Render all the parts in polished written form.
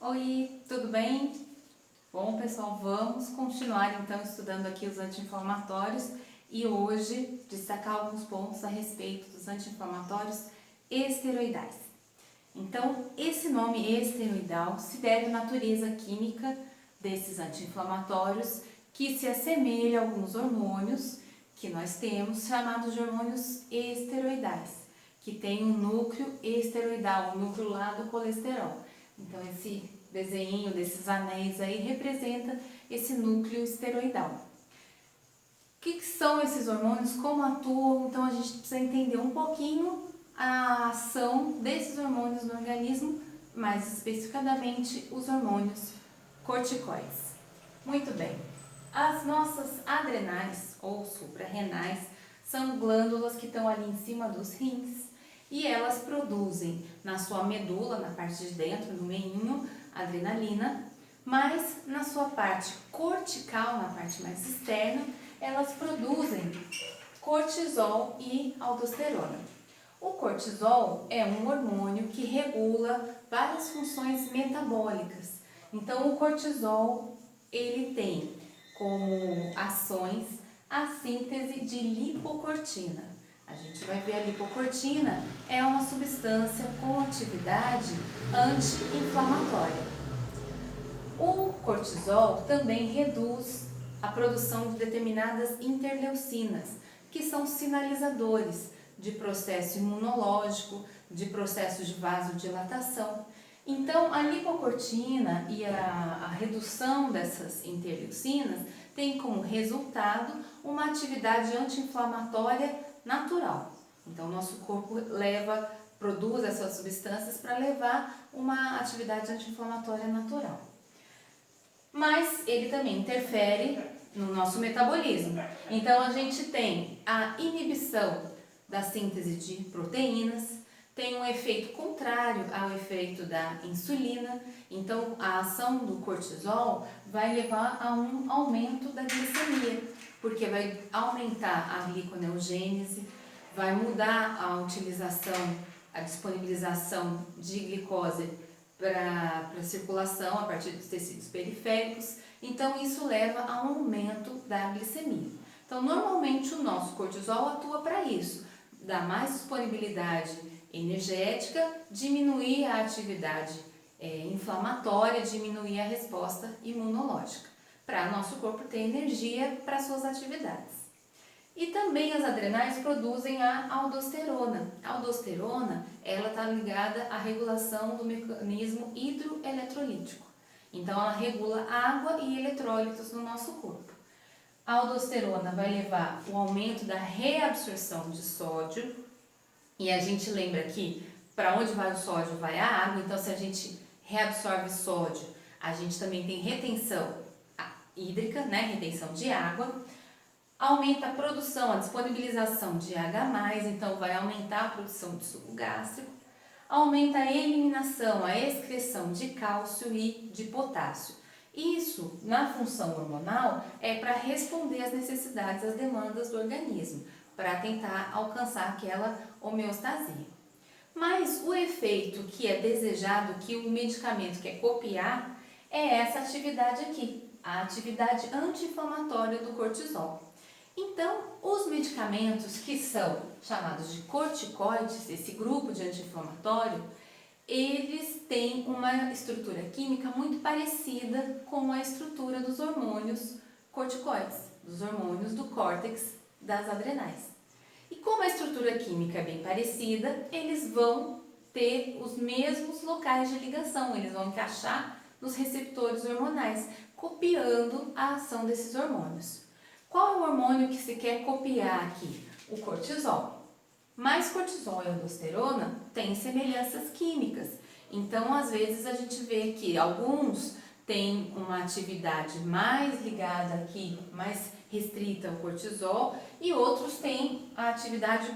Oi, tudo bem? Bom, pessoal, vamos continuar então estudando aqui os anti-inflamatórios e hoje destacar alguns pontos a respeito dos anti-inflamatórios esteroidais. Então, esse nome esteroidal se deve à natureza química desses anti-inflamatórios que se assemelha a alguns hormônios que nós temos, chamados de hormônios esteroidais, que tem um núcleo esteroidal, o núcleo lá do colesterol. Então, esse desenho desses anéis aí representa esse núcleo esteroidal. O que são esses hormônios? Como atuam? Então, a gente precisa entender um pouquinho a ação desses hormônios no organismo, mais especificadamente os hormônios corticoides. Muito bem, as nossas adrenais ou suprarrenais são glândulas que estão ali em cima dos rins e elas produzem na sua medula, na parte de dentro, no meinho, adrenalina, mas na sua parte cortical, na parte mais externa, elas produzem cortisol e aldosterona. O cortisol é um hormônio que regula várias funções metabólicas. Então, o cortisol, ele tem como ações a síntese de lipocortina. A gente vai ver a lipocortina é uma substância com atividade anti-inflamatória. O cortisol também reduz a produção de determinadas interleucinas, que são sinalizadores de processo imunológico, de processo de vasodilatação. Então, a lipocortina e a redução dessas interleucinas tem como resultado uma atividade anti-inflamatória natural. Então, o nosso corpo produz essas substâncias para levar uma atividade anti-inflamatória natural. Mas ele também interfere no nosso metabolismo. Então, a gente tem a inibição da síntese de proteínas, tem um efeito contrário ao efeito da insulina. Então, a ação do cortisol vai levar a um aumento da glicemia, porque vai aumentar a gliconeogênese, vai mudar a utilização, a disponibilização de glicose para a circulação a partir dos tecidos periféricos. Então, isso leva a um aumento da glicemia. Então, normalmente o nosso cortisol atua para isso, dar mais disponibilidade energética, diminuir a atividade inflamatória, diminuir a resposta imunológica, para nosso corpo ter energia para suas atividades. E também as adrenais produzem a aldosterona. A aldosterona, ela está ligada à regulação do mecanismo hidroeletrolítico. Então, ela regula água e eletrólitos no nosso corpo. A aldosterona vai levar o aumento da reabsorção de sódio. E a gente lembra que para onde vai o sódio vai a água. Então, se a gente reabsorve sódio, a gente também tem retenção hídrica, né? Retenção de água. Aumenta a produção, a disponibilização de H+, então vai aumentar a produção de suco gástrico. Aumenta a eliminação, a excreção de cálcio e de potássio. Isso, na função hormonal, é para responder às necessidades, às demandas do organismo, para tentar alcançar aquela homeostasia. Mas o efeito que é desejado, que o medicamento quer copiar, é essa atividade aqui, a atividade anti-inflamatória do cortisol. Então, os medicamentos que são chamados de corticoides, esse grupo de anti-inflamatório, eles têm uma estrutura química muito parecida com a estrutura dos hormônios corticoides, dos hormônios do córtex das adrenais. E como a estrutura química é bem parecida, eles vão ter os mesmos locais de ligação, eles vão encaixar nos receptores hormonais, copiando a ação desses hormônios. Qual é o hormônio que se quer copiar aqui? O cortisol. Mas cortisol e aldosterona têm semelhanças químicas. Então, às vezes, a gente vê que alguns têm uma atividade mais ligada aqui, mais restrita ao cortisol, e outros têm a atividade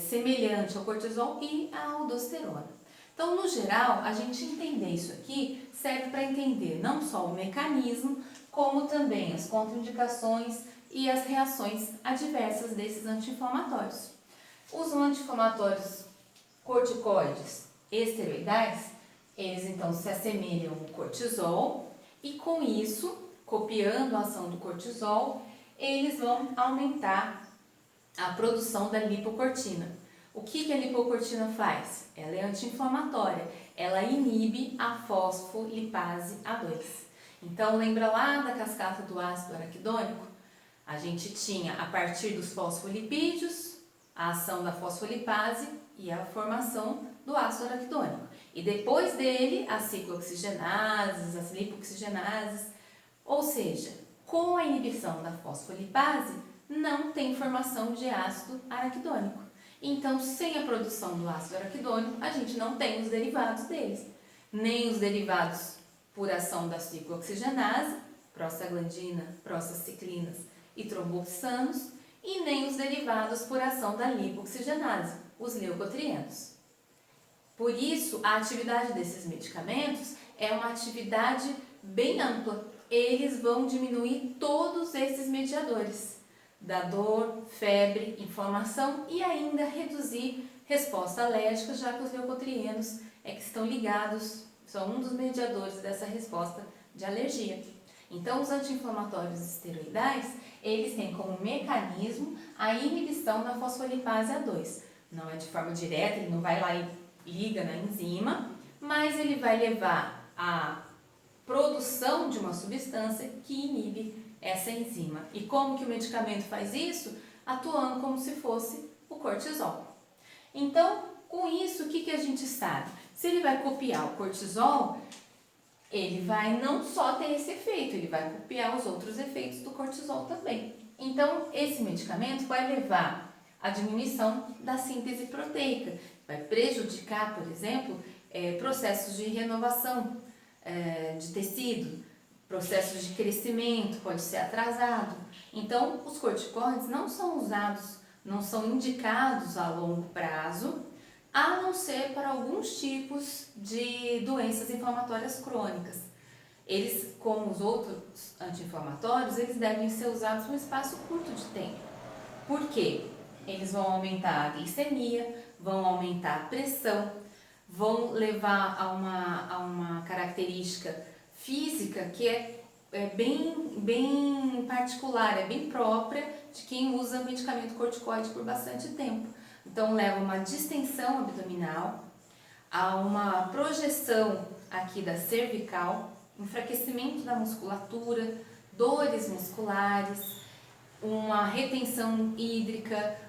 semelhante ao cortisol e à aldosterona. Então, no geral, a gente entender isso aqui serve para entender não só o mecanismo, como também as contraindicações e as reações adversas desses anti-inflamatórios. Os anti-inflamatórios corticoides esteroidais, Eles então se assemelham ao cortisol e com isso, copiando a ação do cortisol, eles vão aumentar a produção da lipocortina. O que a lipocortina faz? Ela é anti-inflamatória, ela inibe a fosfolipase A2. Então, lembra lá da cascata do ácido araquidônico? A gente tinha, a partir dos fosfolipídios, a ação da fosfolipase e a formação do ácido araquidônico. E depois dele, as ciclooxigenases, as lipoxigenases, ou seja, com a inibição da fosfolipase, não tem formação de ácido araquidônico. Então, sem a produção do ácido araquidônico, a gente não tem os derivados deles. Nem os derivados por ação da ciclooxigenase, prostaglandina, prostaciclinas e tromboxanos, e nem os derivados por ação da lipoxigenase, os leucotrienos. Por isso, a atividade desses medicamentos é uma atividade bem ampla. Eles vão diminuir todos esses mediadores da dor, febre, inflamação e ainda reduzir resposta alérgica, já que os leucotrienos que estão ligados, são um dos mediadores dessa resposta de alergia. Então, os anti-inflamatórios esteroidais, eles têm como mecanismo a inibição da fosfolipase A2. Não é de forma direta, ele não vai lá e liga na enzima, mas ele vai levar à produção de uma substância que inibe essa enzima. E como que o medicamento faz isso? Atuando como se fosse o cortisol. Então, com isso, o que a gente sabe? Se ele vai copiar o cortisol, ele vai não só ter esse efeito, ele vai copiar os outros efeitos do cortisol também. Então, esse medicamento vai levar à diminuição da síntese proteica, vai prejudicar, por exemplo, processos de renovação de tecido, processos de crescimento, pode ser atrasado. Então, os corticoides não são usados, não são indicados a longo prazo, a não ser para alguns tipos de doenças inflamatórias crônicas. Eles, como os outros anti-inflamatórios, eles devem ser usados num espaço curto de tempo. Por quê? Eles vão aumentar a glicemia, vão aumentar a pressão, vão levar a uma característica física que é bem particular, é bem própria de quem usa medicamento corticoide por bastante tempo. Então, leva uma distensão abdominal, a uma projeção aqui da cervical, enfraquecimento da musculatura, dores musculares, uma retenção hídrica.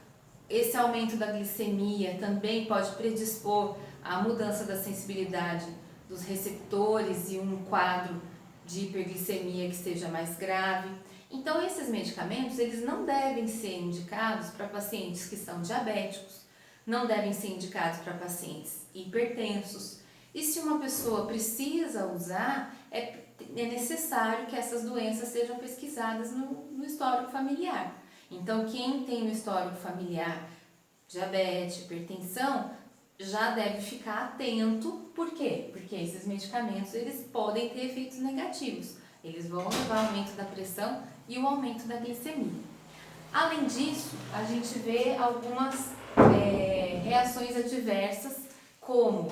Esse aumento da glicemia também pode predispor à mudança da sensibilidade dos receptores e um quadro de hiperglicemia que seja mais grave. Então, esses medicamentos, eles não devem ser indicados para pacientes que são diabéticos, não devem ser indicados para pacientes hipertensos. E se uma pessoa precisa usar, é necessário que essas doenças sejam pesquisadas no histórico familiar. Então, quem tem no histórico familiar diabetes, hipertensão, já deve ficar atento. Por quê? Porque esses medicamentos, eles podem ter efeitos negativos. Eles vão levar ao aumento da pressão e o aumento da glicemia. Além disso, a gente vê algumas reações adversas, como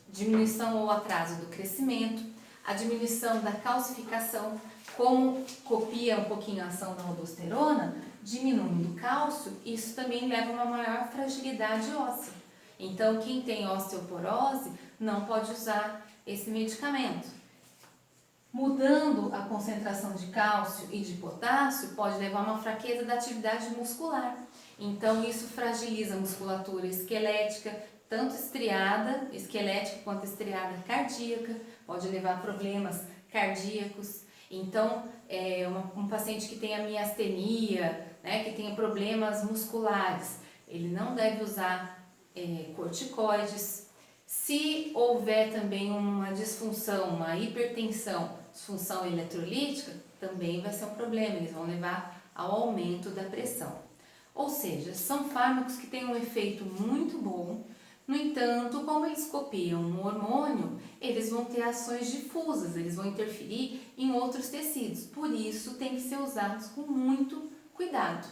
diminuição ou atraso do crescimento, a diminuição da calcificação, como copia um pouquinho a ação da aldosterona, diminuindo o cálcio, isso também leva a uma maior fragilidade óssea. Então, quem tem osteoporose não pode usar esse medicamento. Mudando a concentração de cálcio e de potássio, pode levar a uma fraqueza da atividade muscular. Então, isso fragiliza a musculatura esquelética, tanto esquelética quanto estriada cardíaca, pode levar a problemas cardíacos. Então, um paciente que tenha miastenia, que tenha problemas musculares, ele não deve usar corticoides. Se houver também uma disfunção, uma hipertensão, disfunção eletrolítica, também vai ser um problema, eles vão levar ao aumento da pressão. Ou seja, são fármacos que têm um efeito muito bom. No entanto, como eles copiam um hormônio, eles vão ter ações difusas, eles vão interferir em outros tecidos. Por isso, tem que ser usados com muito cuidado.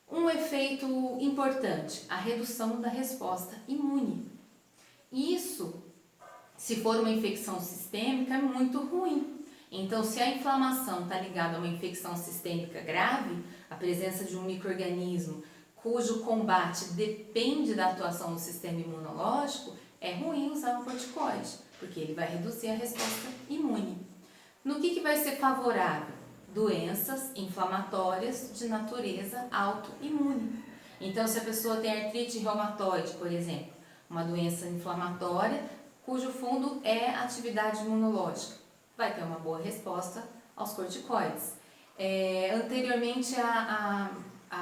Um efeito importante, a redução da resposta imune. Isso Se for uma infecção sistêmica, é muito ruim. Então, se a inflamação está ligada a uma infecção sistêmica grave, a presença de um micro-organismo cujo combate depende da atuação do sistema imunológico, é ruim usar um corticoide, porque ele vai reduzir a resposta imune. No que vai ser favorável? Doenças inflamatórias de natureza autoimune. Então, se a pessoa tem artrite reumatoide, por exemplo, uma doença inflamatória, cujo fundo é atividade imunológica, vai ter uma boa resposta aos corticoides. Anteriormente a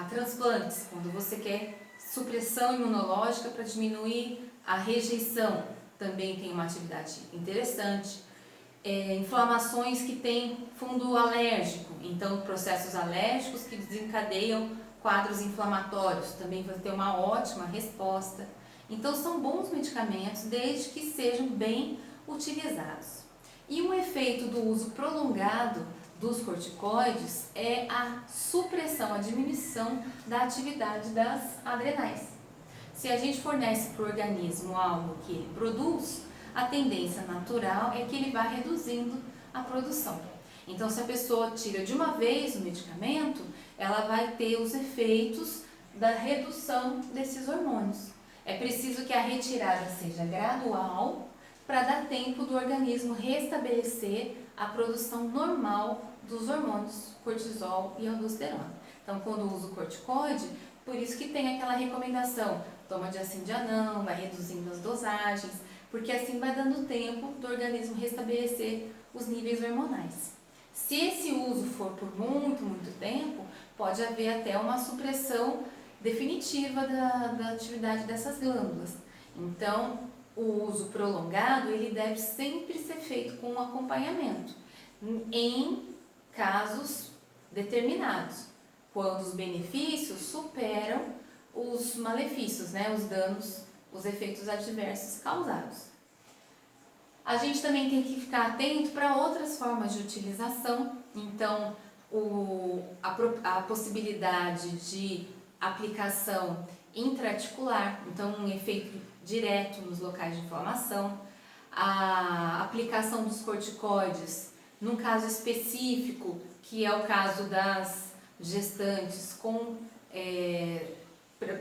transplantes, quando você quer supressão imunológica para diminuir a rejeição, também tem uma atividade interessante. Inflamações que têm fundo alérgico, então processos alérgicos que desencadeiam quadros inflamatórios, também vai ter uma ótima resposta. Então são bons medicamentos desde que sejam bem utilizados. E um efeito do uso prolongado dos corticoides é a supressão, a diminuição da atividade das adrenais. Se a gente fornece para o organismo algo que ele produz, a tendência natural é que ele vá reduzindo a produção. Então, se a pessoa tira de uma vez o medicamento, ela vai ter os efeitos da redução desses hormônios. É preciso que a retirada seja gradual para dar tempo do organismo restabelecer a produção normal dos hormônios cortisol e aldosterona. Então, quando usa o corticoide, por isso que tem aquela recomendação, toma dia sim, dia não, vai reduzindo as dosagens, porque assim vai dando tempo do organismo restabelecer os níveis hormonais. Se esse uso for por muito tempo, pode haver até uma supressão definitiva da atividade dessas glândulas. Então, o uso prolongado, ele deve sempre ser feito com um acompanhamento, em casos determinados, quando os benefícios superam os malefícios, né, os danos, os efeitos adversos causados. A gente também tem que ficar atento para outras formas de utilização, então a possibilidade de aplicação intraarticular, então um efeito direto nos locais de inflamação, a aplicação dos corticoides num caso específico, que é o caso das gestantes com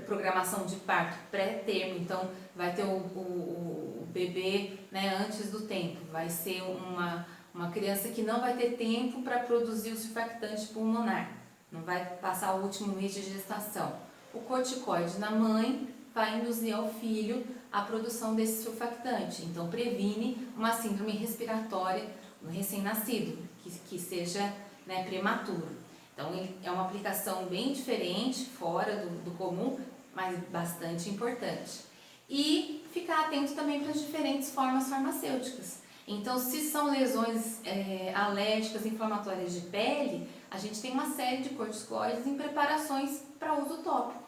programação de parto pré-termo, então vai ter o bebê, né, antes do tempo, vai ser uma criança que não vai ter tempo para produzir o surfactante pulmonar, não vai passar o último mês de gestação. O corticoide na mãe vai induzir ao filho a produção desse surfactante, então previne uma síndrome respiratória no recém-nascido, que seja, né, prematuro. Então é uma aplicação bem diferente, fora do comum, mas bastante importante. E ficar atento também para as diferentes formas farmacêuticas. Então, se são lesões alérgicas, inflamatórias de pele, a gente tem uma série de corticoides em preparações para uso tópico.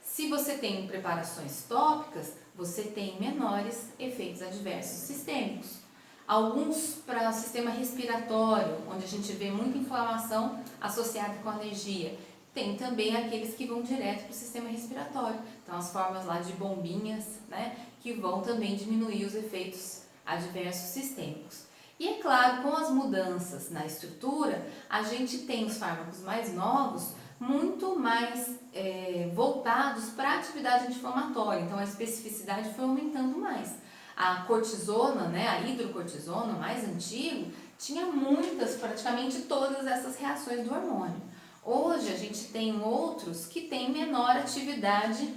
Se você tem preparações tópicas, você tem menores efeitos adversos sistêmicos. Alguns para o sistema respiratório, onde a gente vê muita inflamação associada com alergia. Tem também aqueles que vão direto para o sistema respiratório. Então, as formas lá de bombinhas, né, que vão também diminuir os efeitos adversos sistêmicos. E é claro, com as mudanças na estrutura, a gente tem os fármacos mais novos muito mais voltados para a atividade anti-inflamatória. Então, a especificidade foi aumentando mais. A cortisona, né, a hidrocortisona, o mais antigo, tinha muitas, praticamente todas essas reações do hormônio. Hoje a gente tem outros que têm menor atividade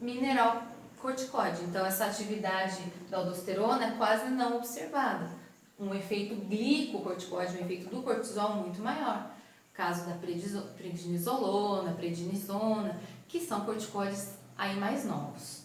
mineral corticoide, então essa atividade da aldosterona é quase não observada. Um efeito glicocorticoide, um efeito do cortisol muito maior. Caso da prednisolona, prednisona, que são corticoides aí mais novos.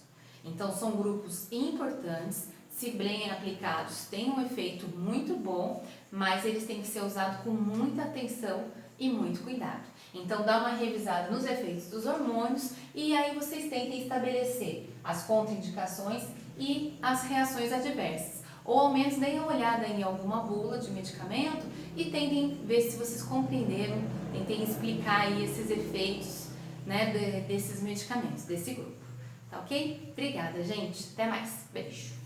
Então são grupos importantes, se bem aplicados têm um efeito muito bom, mas eles têm que ser usados com muita atenção e muito cuidado. Então dá uma revisada nos efeitos dos hormônios e aí vocês tentem estabelecer as contraindicações e as reações adversas. Ou ao menos deem uma olhada em alguma bula de medicamento e tentem ver se vocês compreenderam, tentem explicar aí esses efeitos, né, desses medicamentos, desse grupo. Tá ok? Obrigada, gente. Até mais. Beijo.